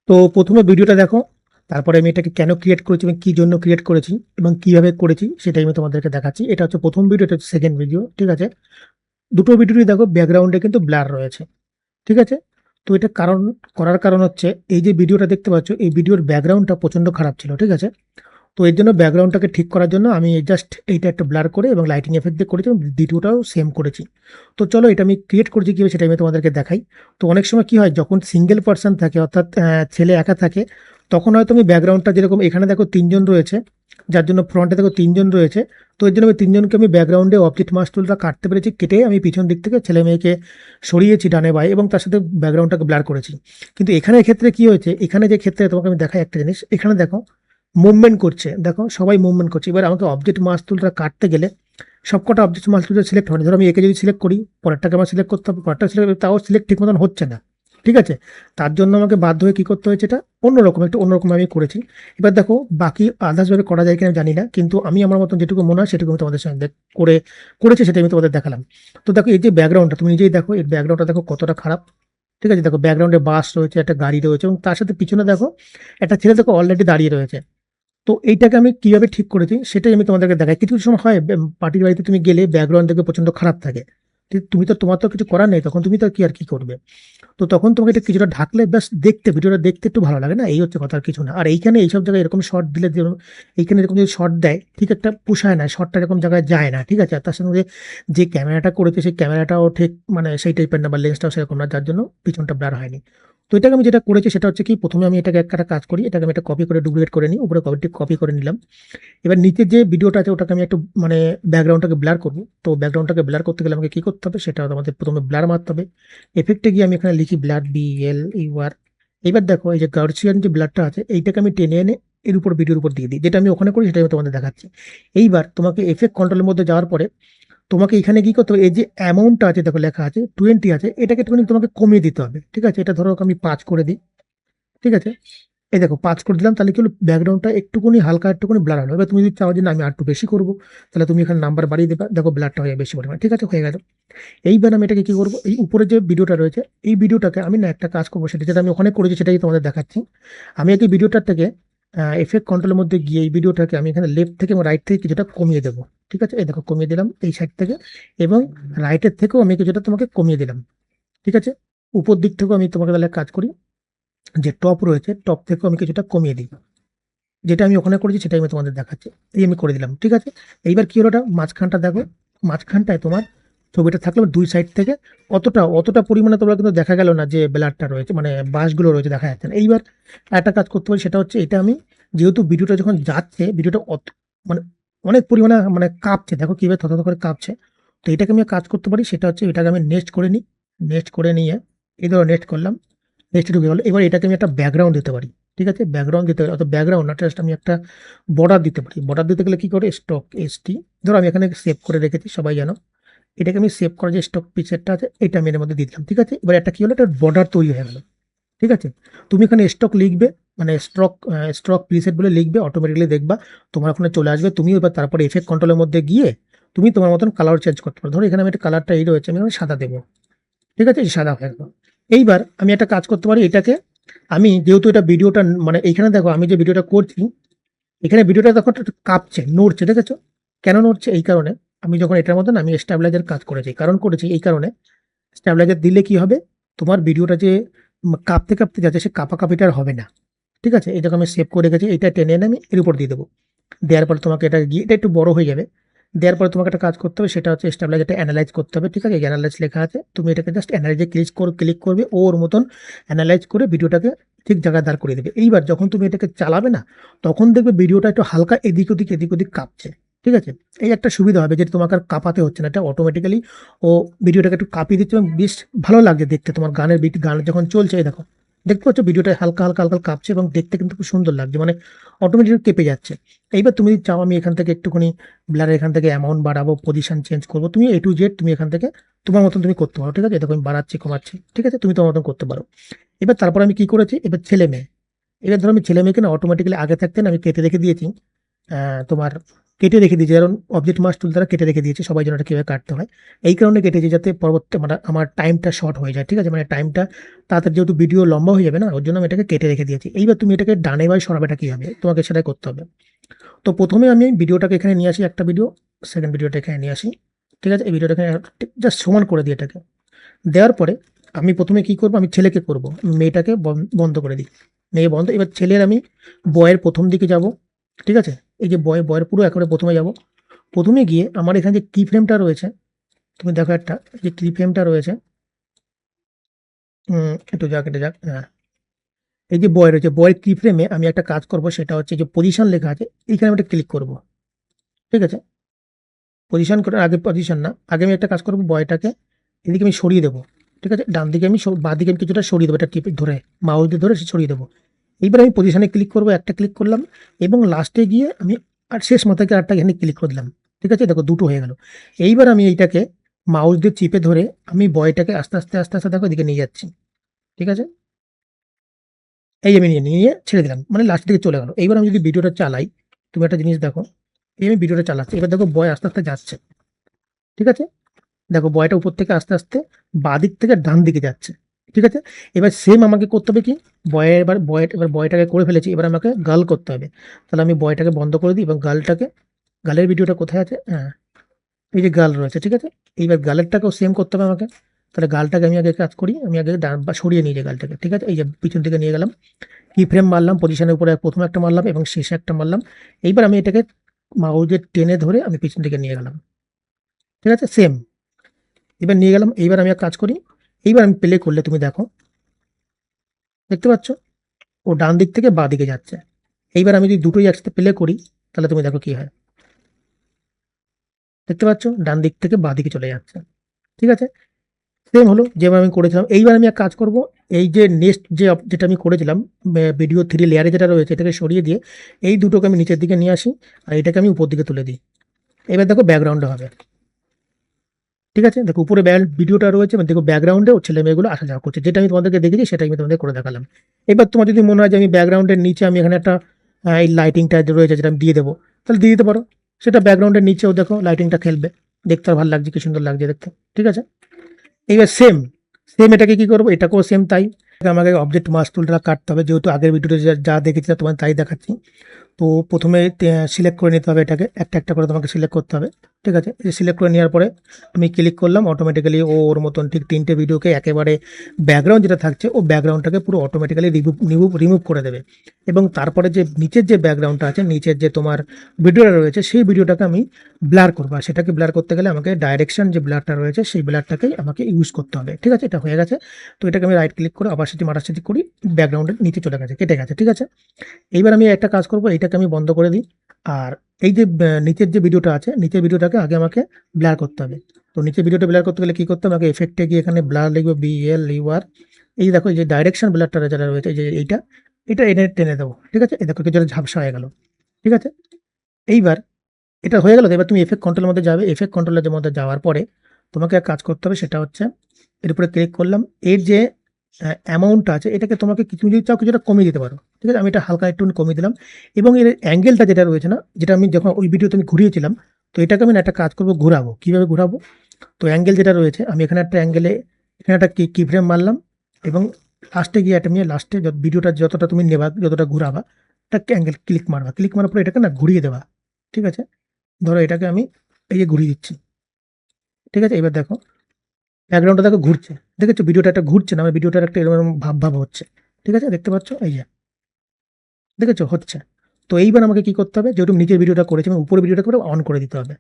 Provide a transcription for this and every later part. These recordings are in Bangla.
তো প্রথমে ভিডিওটা দেখো, তারপরে আমি এটাকে কেন ক্রিয়েট করেছি এবং কি জন্য ক্রিয়েট করেছি এবং কিভাবে করেছি সেটাই আমি তোমাদেরকে দেখাচ্ছি। এটা হচ্ছে প্রথম ভিডিও, এটা হচ্ছে সেকেন্ড ভিডিও, ঠিক আছে। দুটো ভিডিওই দেখো ব্যাকগ্রাউন্ডে কিন্তু ব্লার রয়েছে, ঠিক আছে। তো এটা কারণ করার কারণ হচ্ছে এই যে ভিডিওটা দেখতে পাচ্ছ, এই ভিডিওর ব্যাকগ্রাউন্ডটা প্রচন্ড খারাপ ছিল, ঠিক আছে। তো এর জন্য ব্যাকগ্রাউন্ডটাকে ঠিক করার জন্য আমি জাস্ট এইটা একটা ব্লার করে এবং লাইটিং এফেক্ট দিয়ে করেছি এবং দ্বিতীয়টাও সেম করেছি। তো চলো এটা আমি ক্রিয়েট করেছি কিভাবে সেটা আমি তোমাদেরকে দেখাই। তো অনেক সময় কি হয়, যখন সিঙ্গেল পার্সন থাকে অর্থাৎ ছেলে একা থাকে, তখন হয়তো আমি ব্যাকগ্রাউন্ডটা যেরকম এখানে দেখো তিনজন রয়েছে, যার জন্য ফ্রন্টে দেখো তিনজন রয়েছে। তো এর জন্য আমি তিনজনকে আমি ব্যাকগ্রাউন্ডে অবজেক্ট মাস্ক টুলটা কাটতে পেরেছি, কেটে আমি পিছন দিক থেকে ছেলে মেয়েকে সরিয়েছি ডানে বাই এবং তার সাথে ব্যাকগ্রাউন্ডটাকে ব্লার করেছি। কিন্তু এখানে ক্ষেত্রে কি হয়েছে, এখানে যে ক্ষেত্রে তোমাকে আমি দেখাই একটা জিনিস, এখানে দেখো মুভমেন্ট করছে, দেখো সবাই মুভমেন্ট করছে। এবার আমাকে অবজেক্ট মাস্ক টুলটা কাটতে গেলে সবকটা অবজেক্ট মাস্ক টুলটা সিলেক্ট হয় না। ধরো আমি একে যদি সিলেক্ট করি, পরেরটাকে আমার সিলেক্ট করতে হবে, পরেরটা সিলেক্ট, তাও সিলেক্ট ঠিক মতন হচ্ছে না, ঠিক আছে। তার জন্য আমাকে বাধ্য হয়ে কি করতে হয়েছে, এটা অন্যরকম একটু অন্যরকম আমি করেছি। এবার দেখো বাকি আদার্স ভাবে করা যায় কিনা জানি না, কিন্তু আমি আমার মতন যেটুকু মনে হয় সেটুকু আমি তোমাদের সঙ্গে করে করেছি, সেটা আমি তোমাদের দেখালাম। তো দেখো এই যে ব্যাকগ্রাউন্ডটা তুমি নিজেই দেখো, এই ব্যাকগ্রাউন্ডটা দেখো কতটা খারাপ, ঠিক আছে। দেখো ব্যাকগ্রাউন্ডে বাস রয়েছে, একটা গাড়ি রয়েছে এবং তার সাথে পিছনে দেখো একটা ছেলে দেখো অলরেডি দাঁড়িয়ে রয়েছে। তো এইটাকে আমি কিভাবে ঠিক করেছি সেটাই আমি তোমাদেরকে দেখাই। কিছু কিছু সময় হয় পার্টির বাড়িতে তুমি গেলে ব্যাকগ্রাউন্ড দেখবে প্রচন্ড খারাপ থাকে, তুমি তো, তোমার তো কিছু করার নেই, তখন তুমি তো কি আর কি করবে। তো তখন তোমাকে এটা কিছুটা ঢাকলে ব্যাস দেখতে, ভিডিওটা দেখতে একটু ভালো লাগে না, এই হচ্ছে কথা, আর কিছু না। আর এইখানে এইসব জায়গায় এরকম শর্ট দিলে এইখানে এরকম যদি শর্ট দেয়, ঠিক একটা পুষায় না, শর্টটা এরকম জায়গায় যায় না, ঠিক আছে। আর তার সঙ্গে যে ক্যামেরাটা করেছে সেই ক্যামেরাটাও ঠিক মানে সেই টাইপের না, বা লেন্সটাও সেরকম না, যার জন্য পিছনটা ব্লার হয়নি। তো এটাকে আমি যেটা করেছি সেটা হচ্ছে কি, প্রথমে আমি এটাকে একটা কাজ করি, এটাকে আমি একটা কপি করে ডুপ্লিকেট করে নিই, উপরে কপি করে নিলাম। এবার নিচে যে ভিডিওটা আছে ওটাকে আমি একটু মানে ব্যাকগ্রাউন্ডটাকে ব্লার করবো। তো ব্যাকগ্রাউন্ডটাকে ব্লার করতে গেলে আমাকে কি করতে হবে, সেটা আমাদের প্রথমে ব্লার মারতে হবে। এফেক্টে গিয়ে আমি এখানে লিখি ব্লার, BLUR। এবার দেখো এই যে গার্সিয়ান যে ব্লারটা আছে এইটাকে আমি টেনে এনে এর উপর ভিডিওর উপর দিয়ে দিই, যেটা আমি ওখানে করি সেটাই আমি তোমাদের দেখাচ্ছি। এইবার তোমাকে এফেক্ট কন্ট্রোলের মধ্যে যাওয়ার পরে তোমাকে এখানে কি করতে হবে, এই যে অ্যামাউন্টটা আছে দেখো লেখা আছে 20 আছে, এটাকে একটুখানি তোমাকে কমিয়ে দিতে হবে, ঠিক আছে। এটা ধরো আমি 5 করে দিই, ঠিক আছে। এই দেখো 5 করে দিলাম, তাহলে কি হলো, ব্যাকগ্রাউন্ডটা একটুকুনি হালকা একটুকুনি ব্লার হলো। এবার তুমি যদি চাও যে না আমি আর একটু বেশি করবো, তাহলে তুমি এখানে নাম্বার বাড়িয়ে দেবে, দেখো ব্লারটা হয়ে বেশি পরিমাণে, ঠিক আছে, হয়ে গেল। এইবার আমি এটাকে কি করবো, এই উপরে যে ভিডিওটা রয়েছে এই ভিডিওটাকে আমি না একটা কাজ করবো, সেটা যেটা আমি ওখানে করেছি সেটাই তোমাদের দেখাচ্ছি। আমি এই ভিডিওটার থেকে এফেক্ট কন্ট্রোলের মধ্যে গিয়ে এই ভিডিওটাকে আমি এখানে লেফট থেকে এবং রাইট থেকে কিছুটা কমিয়ে দেবো, ঠিক আছে। এই দেখো কমিয়ে দিলাম এই সাইড থেকে, এবং রাইটের থেকেও আমি কিছুটা তোমাকে কমিয়ে দিলাম, ঠিক আছে। উপর দিক থেকেও আমি তোমাকে তাহলে কাজ করি, যে টপ রয়েছে টপ থেকেও আমি কিছুটা কমিয়ে দিই, যেটা আমি ওখানে করেছি সেটাই আমি তোমাদের দেখাচ্ছি। এই আমি করে দিলাম, ঠিক আছে। এইবার কি হলো, ওটা মাঝখানটা দেখো, মাঝখানটায় তোমার ছবিটা থাকলে দুই সাইড থেকে অতটা অতটা পরিমাণে তোমরা কিন্তু দেখা গেল না যে ব্লারটা রয়েছে, মানে বাসগুলো রয়েছে দেখা যাচ্ছে না। এইবার একটা কাজ করতে পারি, সেটা হচ্ছে এটা আমি, যেহেতু ভিডিওটা যখন যাচ্ছে ভিডিওটা মানে অনেক পরিমাণে মানে কাঁপছে, দেখো কিভাবে থতথত করে কাঁপছে। তো এটাকে আমি কাজ করতে পারি, সেটা হচ্ছে এটাকে আমি নেক্সট করে নিই, নেক্সট করে নিয়ে এই ধরো নেক্সট করলাম, নেক্সট ঢুকে গেল। এবার এটাকে আমি একটা ব্যাকগ্রাউন্ড দিতে পারি, ঠিক আছে। ব্যাকগ্রাউন্ড দিতে পারি, অর্থাৎ ব্যাকগ্রাউন্ড না, জাস্ট আমি একটা বর্ডার দিতে পারি। বর্ডার দিতে গেলে কি করে, স্টক ST, ধরো আমি এখানে সেভ করে রেখেছি সবাই জানো। এটাকে আমি সেভ করা যে স্টক পিকচারটা আছে এটা আমি এর মধ্যে দিয়ে দিলাম, ঠিক আছে। এবার একটা কি হলো, একটা বর্ডার তৈরি হয়ে গেল, ঠিক আছে। তুমি এখানে স্টক লিখবে, মানে স্টক প্রিসেট বলে লিখবে, অটোমেটিক্যালি দেখবা তোমার ওখানে চলে আসবে। তুমি এবার তারপরে এফেক্ট কন্ট্রোলের মধ্যে গিয়ে তুমি তোমার মতন কালার চেঞ্জ করতে পারো। ধরো এখানে আমি একটা কালারটা এই রয়েছে, আমি এখানে সাদা দেবো, ঠিক আছে, এই সাদা হয়ে গেল। এইবার আমি একটা কাজ করতে পারি, এটাকে আমি যেহেতু এটা ভিডিওটা মানে এইখানে দেখো আমি যে ভিডিওটা করছি, এখানে ভিডিওটা দেখো একটু কাঁপছে, নড়ছে, দেখেছো কেন নড়ছে, এই কারণে আমি যখন এটার মধ্যে না আমি স্ট্যাবিলাইজার কাজ করেছি, কারণ করেছি এই কারণে, স্ট্যাবিলাইজার দিলে কি হবে, তোমার ভিডিওটা যে কাঁপতে কাঁপতে যাচ্ছে সে কাঁপাকাঁপিটা আর হবে না, ঠিক আছে। এই দেখো আমি সেভ করে রেখেছি, এটা টেনে এনে আমি এর উপর দিয়ে দেবো। দেওয়ার পরে তোমাকে এটা গিয়ে এটা একটু বড় হয়ে যাবে। দেওয়ার পরে তোমাকে একটা কাজ করতে হবে, সেটা হচ্ছে স্টেবিলাইজারটা অ্যানালাইজ করতে হবে, ঠিক আছে। অ্যানালাইজ লেখা আছে, তুমি এটাকে জাস্ট অ্যানালাইজে ক্লিক করবে, ওর মতন অ্যানালাইজ করে ভিডিওটাকে ঠিক জায়গায় দাঁড় করিয়ে দেবে। এইবার যখন তুমি এটাকে চালাবে না, তখন দেখবে ভিডিওটা একটু হালকা এদিক ওদিক কাঁপছে, ঠিক আছে। এই একটা সুবিধা হবে যে তোমাকে আর কাঁপাতে হচ্ছে না, এটা অটোমেটিক্যালি ও ভিডিওটাকে একটু কাঁপিয়ে দিচ্ছে এবং বেশ ভালো লাগছে দেখতে। তোমার গানের গান যখন চলছে, এই দেখো দেখতে পাচ্ছ ভিডিওটা হালকা হালকা হালকা কাঁপছে এবং দেখতে কিন্তু খুব সুন্দর লাগছে, মানে অটোমেটিক কেঁপে যাচ্ছে। এইবার তুমি যদি চাও আমি এখান থেকে একটুখানি ব্লার, এখান থেকে অ্যামাউন্ট বাড়াবো, পজিশন চেঞ্জ করবো, তুমি A to Z তুমি এখান থেকে তোমার মতন তুমি করতে পারো, ঠিক আছে। দেখো আমি বাড়াচ্ছি কমাচ্ছি, ঠিক আছে, তুমি তোমার মতন করতে পারো। এবার তারপর আমি কি করেছি, এবার ছেলে মেয়ে, এবার ধরো আমি ছেলে মেয়েকে না অটোমেটিক্যালি আগে থাকতে না আমি কেটে রেখে দিয়েছি তোমার কেটে রেখে দিয়েছি, কারণ অবজেক্ট মাস্ক টুল দ্বারা কেটে রেখে দিয়েছি সবাই যেন এটা কীভাবে কাটতে হয়। এই কারণে কেটেছি যাতে পরবর্তী মানে আমার টাইমটা শর্ট হয়ে যায়, ঠিক আছে, মানে টাইমটা তাড়াতাড়ি, যেহেতু ভিডিও লম্বা হয়ে যাবে না, ওর জন্য আমি এটাকে কেটে রেখে দিয়েছি। এইবার তুমি এটাকে ডানে বাই সরাবেটা কীভাবে তোমাকে সেটাই করতে হবে। তো প্রথমে আমি ভিডিওটাকে এখানে নিয়ে আসি, একটা ভিডিও, সেকেন্ড ভিডিওটা এখানে নিয়ে আসি, ঠিক আছে। এই ভিডিওটা এখানে জাস্ট সমান করে দিই এটাকে। দেওয়ার পরে আমি প্রথমে কি করব, আমি ছেলেকে করব, মেয়েটাকে বন্ধ করে দিই, মেয়ে বন্ধ। এবার ছেলের আমি বয়ের প্রথম দিকে যাব, ঠিক আছে, এই যে বয়ের পুরো একেবারে প্রথমে যাব। প্রথমে গিয়ে আমার এখানে যে কি ফ্রেমটা রয়েছে, তুমি দেখো একটা যে কি ফ্রেমটা রয়েছে, একটু যাক, এটা যাক, হ্যাঁ, এই যে বয় রয়েছে, বয়ের কি ফ্রেমে আমি একটা কাজ করব, সেটা হচ্ছে যে পজিশন লেখা আছে, এইখানে আমি একটা ক্লিক করব, ঠিক আছে। পজিশন করার আগে, পজিশন না, আগে আমি একটা কাজ করব, বয়টাকে এদিকে আমি সরিয়ে দেবো, ঠিক আছে, ডান দিকে আমি বাঁ দিকে আমি কিছুটা সরিয়ে দেবো, এটা টিপে ধরে মাউস দিয়ে ধরে সরিয়ে দেবো। এইবার আমি পজিশনে ক্লিক করব, একটা ক্লিক করলাম, এবং লাস্টে গিয়ে আমি আর শেষ মাথাকে আরেকটা এখানে ক্লিক করে দিলাম, ঠিক আছে, দেখো দুটো হয়ে গেল। এইবার আমি এইটাকে মাউস দিয়ে চিপে ধরে আমি বয়টাকে আস্তে আস্তে আস্তে আস্তে দেখো এদিকে নিয়ে যাচ্ছি, ঠিক আছে। এই আমি নিয়ে নিয়ে ছেড়ে দিলাম, মানে লাস্ট দিকে চলে গেল। এইবার আমি যদি ভিডিওটা চালাই, তুমি একটা জিনিস দেখো, এই আমি ভিডিওটা চালাচ্ছি, এবার দেখো বয় আস্তে আস্তে যাচ্ছে, ঠিক আছে, দেখো বয়টা উপর থেকে আস্তে আস্তে বাঁ দিক থেকে ডান দিকে যাচ্ছে, ঠিক আছে। এবার সেম আমাকে করতে হবে কি, এবার বয়টাকে করে ফেলেছি, এবার আমাকে গাল করতে হবে। তাহলে আমি বয়টাকে বন্ধ করে দিই এবং গালের ভিডিওটা কোথায় আছে, হ্যাঁ, এই যে গাল রয়েছে, ঠিক আছে। এইবার গালেরটাকেও সেম করতে হবে আমাকে। তাহলে গালটাকে আমি আগে কাজ করি, আমি আগে সরিয়ে নিই যে গালটাকে, ঠিক আছে, এই যে পিছন থেকে নিয়ে গেলাম, কি ফ্রেম মারলাম, পজিশনের উপরে প্রথমে একটা মারলাম এবং শেষে একটা মারলাম। এইবার আমি এটাকে মাউসের টেনে ধরে আমি পিছন দিকে নিয়ে গেলাম, ঠিক আছে, সেম। এবার নিয়ে গেলাম, এইবার আমি এক কাজ করি, এইবার আমি প্লে করলে তুমি দেখো, দেখতে পাচ্ছ ও ডান দিক থেকে বাঁ দিকে যাচ্ছে। এইবার আমি যদি দুটোই একসাথে প্লে করি, তাহলে তুমি দেখো কি হয়, দেখতে পাচ্ছ ডান দিক থেকে বাঁ দিকে চলে যাচ্ছে, ঠিক আছে। সেম হলো যেভাবে আমি করেছিলাম। এইবার আমি এক কাজ করব, এই যে নেক্সট যেটা আমি করেছিলাম, ভিডিও 3 লেয়ারে যেটা রয়েছে, এটাকে সরিয়ে দিয়ে এই দুটোকে আমি নিচের দিকে নিয়ে আসি, আর এটাকে আমি উপর দিকে তুলে দিই। এবার দেখো ব্যাকগ্রাউন্ডে হবে, ঠিক আছে, দেখো উপরে ভিডিওটা রয়েছে, দেখো ব্যাকগ্রাউন্ডে ও ছেলে মেয়েগুলো আসা যাওয়া করছে, যেটা আমি তোমাদেরকে দেখেছি সেটাই আমি তোমাদের করে দেখালাম। এবার তোমার যদি মনে হয় যে আমি ব্যাকগ্রাউন্ডের নিচে আমি এখানে একটা এই লাইটিংটা রয়েছে যেটা আমি দিয়ে দেবো, তাহলে দিয়ে দিতে পারো। সেটা ব্যাকগ্রাউন্ডের নিচেও দেখো লাইটিংটা খেলবে, দেখতে আর ভালো লাগছে, কি সুন্দর লাগছে দেখতে, ঠিক আছে। এইবার সেম সেম এটাকে কি করবো, এটাকেও সেম তাই, আমাকে অবজেক্ট মাস্ক টুলটা কাটতে হবে, যেহেতু আগের ভিডিওতে যা যা দেখেছিলাম তোমার তাই দেখাচ্ছি। তো প্রথমে সিলেক্ট করে নিতে হবে, এটাকে একটা একটা করে তোমাকে সিলেক্ট করতে হবে, ঠিক আছে। এই সিলেক্ট করে নেওয়ার পরে আমি ক্লিক করলাম, অটোমেটিক্যালি ওর মতন ঠিক 3টে ভিডিওকে একেবারে ব্যাকগ্রাউন্ড যেটা থাকছে ও ব্যাকগ্রাউন্ডটাকে পুরো অটোমেটিক্যালি রিমুভ করে দেবে। এবং তারপরে যে নিচের যে ব্যাকগ্রাউন্ডটা আছে, নিচের যে তোমার ভিডিওটা রয়েছে, সেই ভিডিওটাকে আমি ব্লার করবো। আর সেটাকে ব্লার করতে গেলে আমাকে ডাইরেকশন যে ব্লারটা রয়েছে সেই ব্লারটাকেই আমাকে ইউজ করতে হবে, ঠিক আছে। এটা হয়ে গেছে। তো এটাকে আমি রাইট ক্লিক করে অপাসিটি মাটাসিটি করি, ব্যাকগ্রাউন্ডের নিচে চলে গেছে, কেটে গেছে, ঠিক আছে। এইবার আমি একটা কাজ করব, এইটাকে আমি বন্ধ করে দিই। আর এই যে নিচের যে ভিডিওটা আছে, নিচের ভিডিওটাকে আগে আমাকে ব্লার করতে হবে। তো নিচের ভিডিওটা ব্লার করতে গেলে কি করতে হবে, আমাকে এফেক্টে গিয়ে এখানে ব্লার লিখবো, BLUR। এই যে দেখো, এই যে ডাইরেকশন ব্লারটা যেটা রয়েছে, এই যে এটা এনে টেনে দেবো, ঠিক আছে। এই দেখো কিছুটা ঝাপসা হয়ে গেল, ঠিক আছে। এইবার এটা হয়ে গেল। এবার তুমি এফেক্ট কন্ট্রোলের মধ্যে যাবে, এফেক্ট কন্ট্রোলের মধ্যে যাওয়ার পরে তোমাকে এক কাজ করতে হবে, সেটা হচ্ছে এর উপরে ক্লিক করলাম, এর যে অ্যামাউন্টটা আছে এটাকে তোমাকে কিছু যদি চাও কিছুটা কমিয়ে দিতে পারো, ঠিক আছে। আমি এটা হালকা একটু কমিয়ে দিলাম। এবং এর অ্যাঙ্গেলটা যেটা রয়েছে না, যেটা আমি যখন ওই ভিডিওতে আমি ঘুরিয়েছিলাম, তো এটাকে আমি না একটা কাজ করবো, ঘোরাবো। কিভাবে ঘোরাবো, তো অ্যাঙ্গেল যেটা রয়েছে, আমি এখানে একটা অ্যাঙ্গেলে এখানে একটা কি ফ্রেম মারলাম, এবং লাস্টে গিয়ে একটা নিয়ে লাস্টে ভিডিওটা যতটা তুমি নেবা, যতটা ঘুরাবা, একটা অ্যাঙ্গেল ক্লিক মারবা, ক্লিক মারার পরে এটাকে না ঘুরিয়ে দেবা, ঠিক আছে। ধরো এটাকে আমি এই যে ঘুরিয়ে দিচ্ছি, ঠিক আছে। এবার দেখো ব্যাকগ্রাউন্ডটা দেখো ঘুরছে, দেখেছো ভিডিওটা একটা ঘুরছে না, আমার ভিডিওটার একটা এরকম ভাব হচ্ছে, ঠিক আছে, দেখতে পাচ্ছ, এই যে দেখেছো হচ্ছে। তো এইবার আমাকে কি করতে হবে, যেহেতু নিচের ভিডিওটা করেছি আমি উপরে ভিডিওটা করে অন করে দিতে হবে।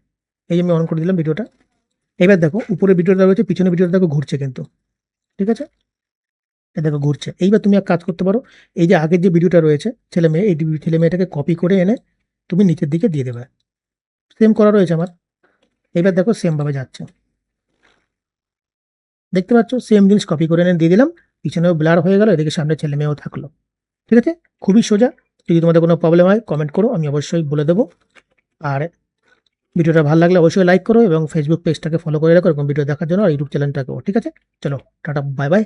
এই যে আমি অন করে দিলাম ভিডিওটা। এবার দেখো উপরে ভিডিওটা রয়েছে, পিছনে ভিডিওটা দেখো ঘুরছে কিন্তু, ঠিক আছে, এই দেখো ঘুরছে। এইবার তুমি এক কাজ করতে পারো, এই যে আগের যে ভিডিওটা রয়েছে ছেলে মেয়ে, এই ছেলে মেয়েটাকে কপি করে এনে তুমি নিচের দিকে দিয়ে দেবে, সেম করা রয়েছে আমার। এবার দেখো সেম ভাবে যাচ্ছে, দেখতে পাচ্ছ, সেম জিনিস কপি করে এনে দিয়ে দিলাম, পিছনেও ব্লার হয়ে গেল, এদিকে সামনে ছেলে মেয়েও থাকলো, ঠিক আছে। খুবই সোজা। যদি তোমাদের কোনো প্রবলেম হয় কমেন্ট করো, আমি অবশ্যই বলে দেবো। আর ভিডিওটা ভালো লাগলে অবশ্যই লাইক করো এবং ফেসবুক পেজটাকে ফলো করে রাখো এরকম ভিডিও দেখার জন্য, আর ইউটিউব চ্যানেলটাকেও, ঠিক আছে। চলো টাটা, বাই বাই।